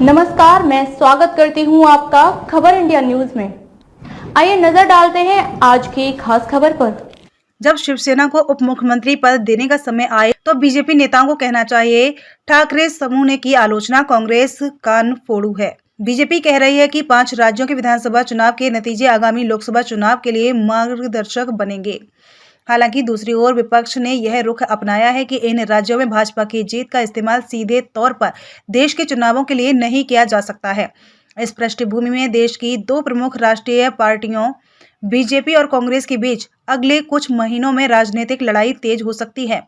नमस्कार, मैं स्वागत करती हूं आपका खबर इंडिया न्यूज में। आइए नजर डालते हैं आज की खास खबर पर। जब शिवसेना को उप मुख्यमंत्री पद देने का समय आए तो बीजेपी नेताओं को कहना चाहिए, ठाकरे समूह ने की आलोचना, कांग्रेस कान फोड़ू है। बीजेपी कह रही है कि 5 राज्यों के विधानसभा चुनाव के नतीजे आगामी लोकसभा चुनाव के लिए मार्गदर्शक बनेंगे। हालांकि दूसरी ओर विपक्ष ने यह रुख अपनाया है कि इन राज्यों में भाजपा की जीत का इस्तेमाल सीधे तौर पर देश के चुनावों के लिए नहीं किया जा सकता है। इस पृष्ठभूमि में देश की 2 प्रमुख राष्ट्रीय पार्टियों बीजेपी और कांग्रेस के बीच अगले कुछ महीनों में राजनीतिक लड़ाई तेज हो सकती है।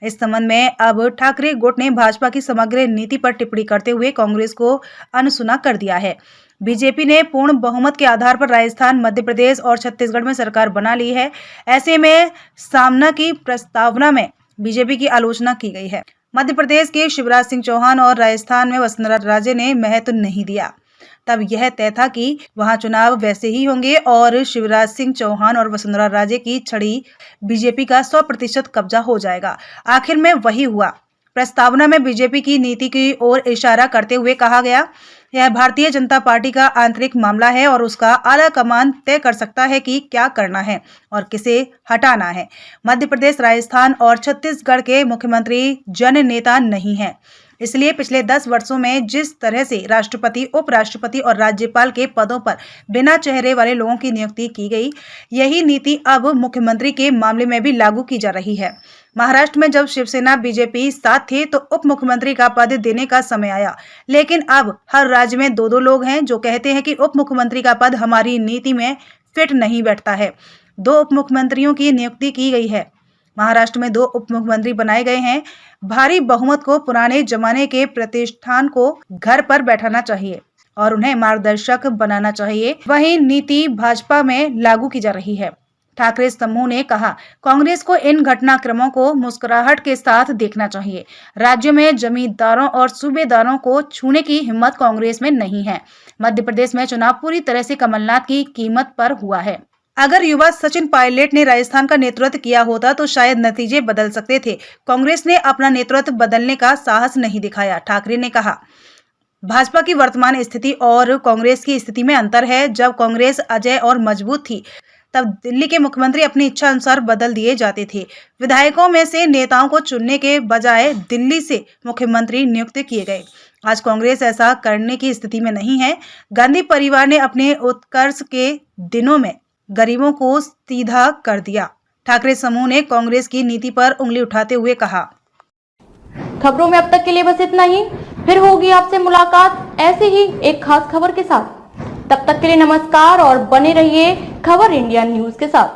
इस संबंध में अब ठाकरे गुट ने भाजपा की समग्र नीति पर टिप्पणी करते हुए कांग्रेस को अनसुना कर दिया है। बीजेपी ने पूर्ण बहुमत के आधार पर राजस्थान, मध्य प्रदेश और छत्तीसगढ़ में सरकार बना ली है। ऐसे में सामना की प्रस्तावना में बीजेपी की आलोचना की गई है। मध्य प्रदेश के शिवराज सिंह चौहान और राजस्थान में वसुंधरा राजे ने महत्व नहीं दिया। तब यह तय था कि वहां चुनाव वैसे ही होंगे और शिवराज सिंह चौहान और वसुंधरा राजे की छड़ी बीजेपी का 100% कब्जा हो जाएगा। आखिर में वही हुआ। प्रस्तावना में बीजेपी की नीति की ओर इशारा करते हुए कहा गया, यह भारतीय जनता पार्टी का आंतरिक मामला है और उसका आला कमान तय कर सकता है कि क्या करना है और किसे हटाना है। मध्य प्रदेश, राजस्थान और छत्तीसगढ़ के मुख्यमंत्री जननेता नहीं हैं। इसलिए पिछले 10 वर्षों में जिस तरह से राष्ट्रपति, उपराष्ट्रपति और राज्यपाल के पदों पर बिना चेहरे वाले लोगों की नियुक्ति की गई, यही नीति अब मुख्यमंत्री के मामले में भी लागू की जा रही है। महाराष्ट्र में जब शिवसेना बीजेपी साथ थे तो उप मुख्यमंत्री का पद देने का समय आया, लेकिन अब हर राज्य में 2-2 लोग हैं जो कहते हैं कि उप मुख्यमंत्री का पद हमारी नीति में फिट नहीं बैठता है। 2 उप मुख्यमंत्रियों की नियुक्ति की गई है। महाराष्ट्र में 2 उप मुख्यमंत्री बनाए गए हैं। भारी बहुमत को पुराने जमाने के प्रतिष्ठान को घर पर बैठाना चाहिए और उन्हें मार्गदर्शक बनाना चाहिए। वही नीति भाजपा में लागू की जा रही है। ठाकरे समूह ने कहा, कांग्रेस को इन घटनाक्रमों को मुस्कुराहट के साथ देखना चाहिए। राज्यों में जमींदारों और सूबेदारों को छूने की हिम्मत कांग्रेस में नहीं है। मध्य प्रदेश में चुनाव पूरी तरह से कमलनाथ की कीमत पर हुआ है। अगर युवा सचिन पायलट ने राजस्थान का नेतृत्व किया होता तो शायद नतीजे बदल सकते थे। कांग्रेस ने अपना नेतृत्व बदलने का साहस नहीं दिखाया। ठाकरे ने कहा, भाजपा की वर्तमान स्थिति और कांग्रेस की स्थिति में अंतर है। जब कांग्रेस अजय और मजबूत थी तब दिल्ली के मुख्यमंत्री अपनी इच्छा अनुसार बदल दिए जाते थे। विधायकों में से नेताओं को चुनने के बजाय दिल्ली से मुख्यमंत्री नियुक्त किए गए। आज कांग्रेस ऐसा करने की स्थिति में नहीं है। गांधी परिवार ने अपने उत्कर्ष के दिनों में गरीबों को सीधा कर दिया। ठाकरे समूह ने कांग्रेस की नीति पर उंगली उठाते हुए कहा। खबरों में अब तक के लिए बस इतना ही। फिर होगी आपसे मुलाकात ऐसे ही एक खास खबर के साथ। तब तक के लिए नमस्कार और बने रहिए खबर इंडिया न्यूज के साथ।